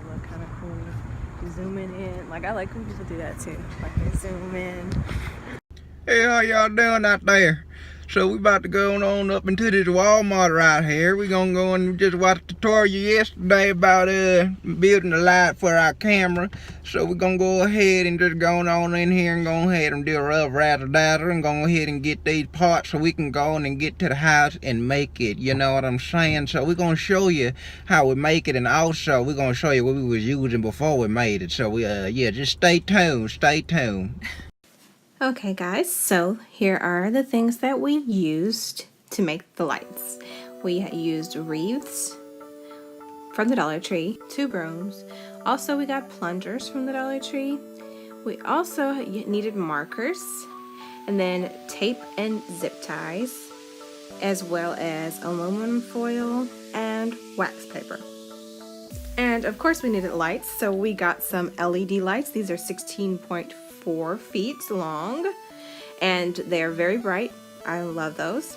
look kind of cool. Zooming in, like I like when people do that too. Like they zoom in. Hey, how y'all doing out there? So we about to go on up into this Walmart right here. We gonna go and just watch the tutorial yesterday about building a light for our camera. So we're gonna go ahead and just go on in here and go ahead and do a rough razzle dazzle and go ahead and get these parts so we can go on and get to the house and make it. You know what I'm saying? So we're gonna show you how we make it, and also we're gonna show you what we was using before we made it. So yeah, just stay tuned. Stay tuned. Okay guys, so here are the things that we used to make the lights. We used wreaths from the Dollar Tree, 2 brooms. Also we got plungers from the Dollar Tree. We also needed markers, and then tape and zip ties, as well as aluminum foil and wax paper. And of course we needed lights, so we got some LED lights. These are 16.4 feet long, and they're very bright. I love those.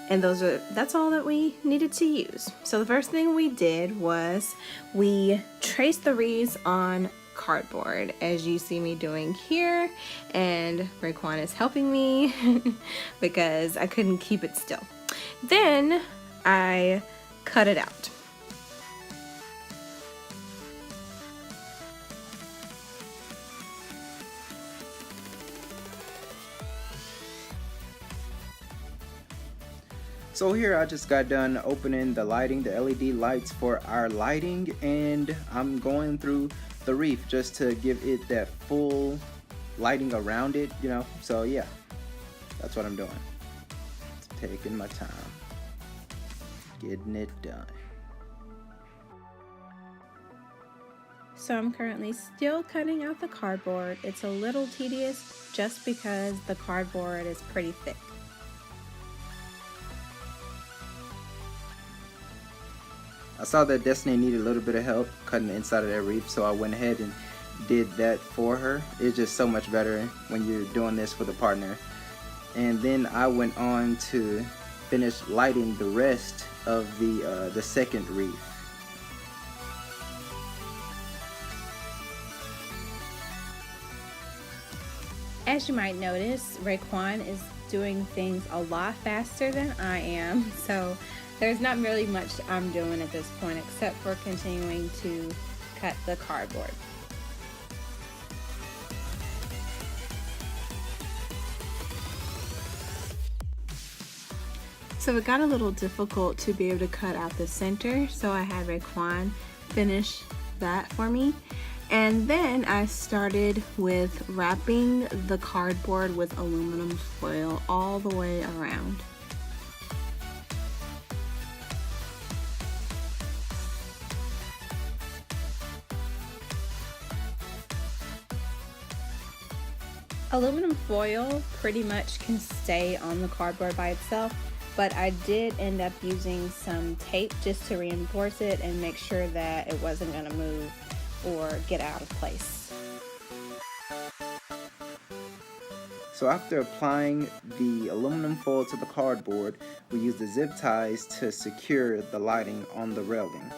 And that's all that we needed to use. So the first thing we did was we traced the wreaths on cardboard, as you see me doing here, and Raekwon is helping me because I couldn't keep it still. Then I cut it out. So here I just got done opening the lighting, the LED lights for our lighting, and I'm going through the wreath just to give it that full lighting around it, you know. So yeah, that's what I'm doing. Taking my time, getting it done. So I'm currently still cutting out the cardboard. It's a little tedious just because the cardboard is pretty thick. I saw that Destiny needed a little bit of help cutting the inside of that wreath, so I went ahead and did that for her. It's just so much better when you're doing this with a partner. And then I went on to finish lighting the rest of the second wreath. As you might notice, Raekwon is doing things a lot faster than I am, so there's not really much I'm doing at this point except for continuing to cut the cardboard. So it got a little difficult to be able to cut out the center, so I had Raekwon finish that for me. And then I started with wrapping the cardboard with aluminum foil all the way around. Aluminum foil pretty much can stay on the cardboard by itself, but I did end up using some tape just to reinforce it and make sure that it wasn't going to move or get out of place. So after applying the aluminum foil to the cardboard, we used the zip ties to secure the lighting on the railing.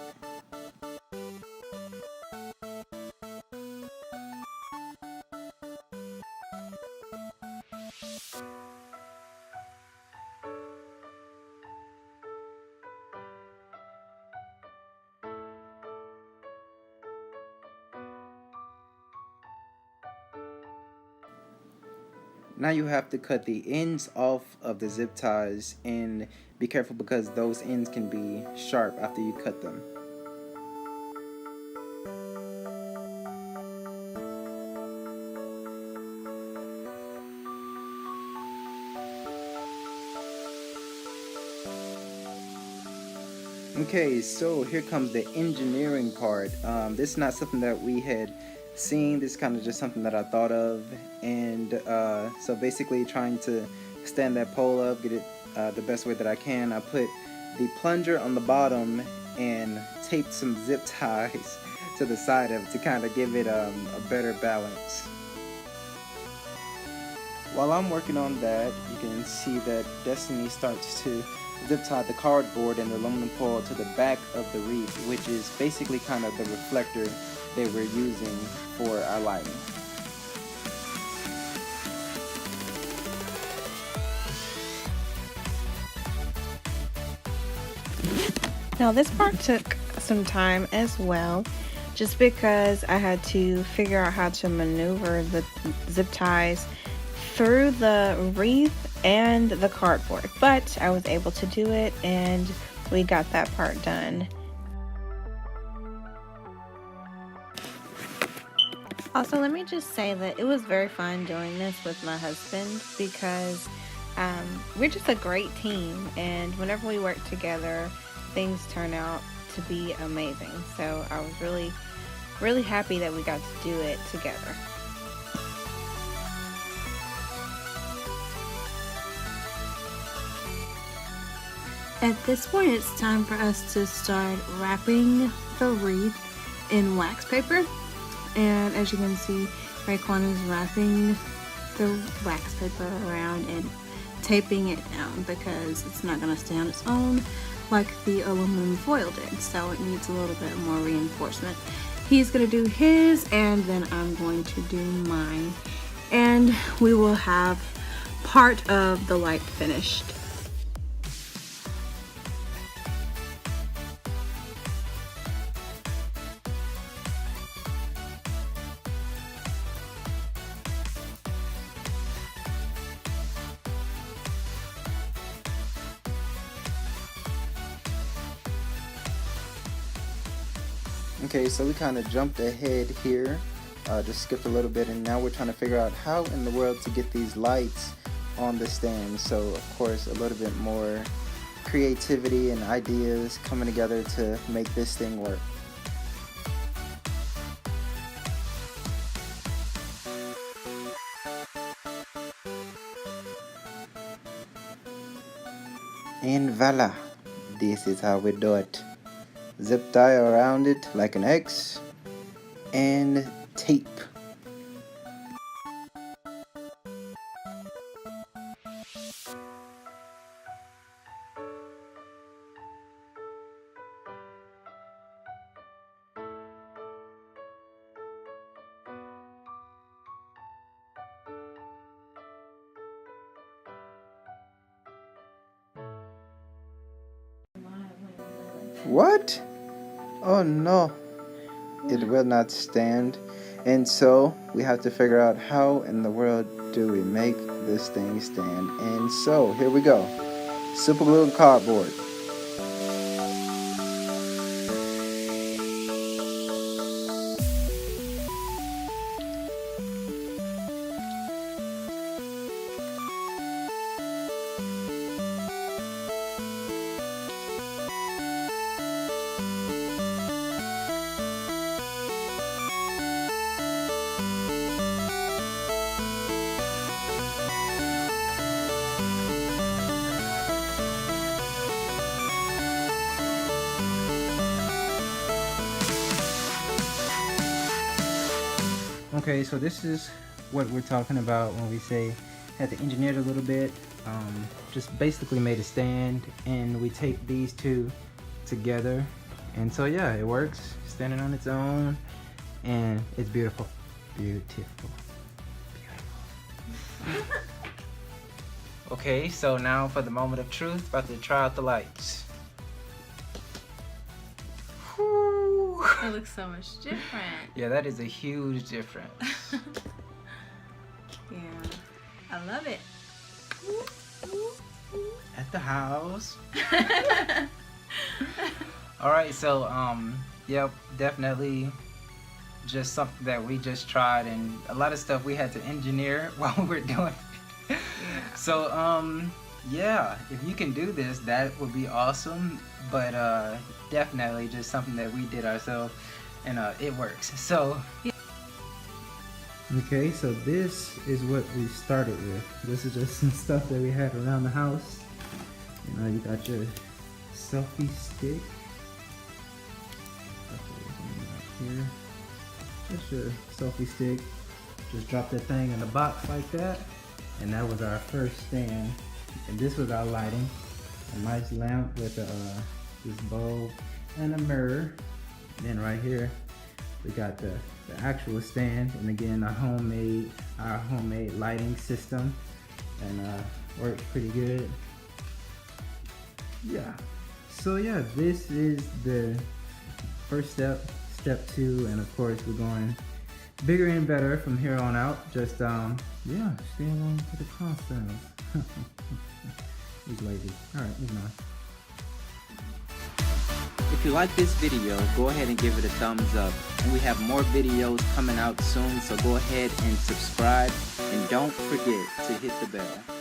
Now you have to cut the ends off of the zip ties, and be careful because those ends can be sharp after you cut them. Okay, so here comes the engineering part. This is not something that we had seen. This is kind of just something that I thought of, and so basically trying to stand that pole up, get it the best way that I can. I put the plunger on the bottom and taped some zip ties to the side of it to kind of give it a better balance. While I'm working on that, you can see that Destiny starts to zip tied the cardboard and the aluminum foil to the back of the wreath, which is basically kind of the reflector that we're using for our lighting. Now this part took some time as well, just because I had to figure out how to maneuver the zip ties through the wreath and the cardboard, but I was able to do it and we got that part done. Also, let me just say that it was very fun doing this with my husband because we're just a great team, and whenever we work together, things turn out to be amazing. So I was really happy that we got to do it together. At this point, it's time for us to start wrapping the wreath in wax paper. And as you can see, Raekwon is wrapping the wax paper around and taping it down because it's not going to stay on its own like the aluminum foil did. So it needs a little bit more reinforcement. He's going to do his and then I'm going to do mine. And we will have part of the light finished. Okay, so we kind of jumped ahead here, just skipped a little bit, and now we're trying to figure out how in the world to get these lights on the stand. So of course a little bit more creativity and ideas coming together to make this thing work. And voila, this is how we do it. Zip tie around it like an X and tape. What? Oh no, it will not stand. And so we have to figure out how in the world do we make this thing stand. And so here we go. Super glue and cardboard. Okay, so this is what we're talking about when we say had to engineer it a little bit. Just basically made a stand and we taped these two together, and so yeah, it works standing on its own and it's beautiful. Okay, so now for the moment of truth, about to try out the lights. It looks so much different. Yeah, that is a huge difference. Yeah, I love it. At the house. All right, so yep, definitely just something that we just tried, and a lot of stuff we had to engineer while we were doing it. Yeah. So yeah, if you can do this, that would be awesome, but definitely just something that we did ourselves, and it works. So okay, so this is what we started with. This is just some stuff that we had around the house. You know, you got your selfie stick here, just your selfie stick. Just drop that thing in the box like that, and that was our first stand. And this was our lighting. a nice lamp with this bulb and a mirror. And then right here we got the actual stand, and again our homemade lighting system, and works pretty good. Yeah, so yeah, this is the first step, step 2, and of course we're going bigger and better from here on out. Just yeah, stay along with the process. He's lazy. All right, moving on. If you like this video, go ahead and give it a thumbs up. And we have more videos coming out soon, so go ahead and subscribe. And don't forget to hit the bell.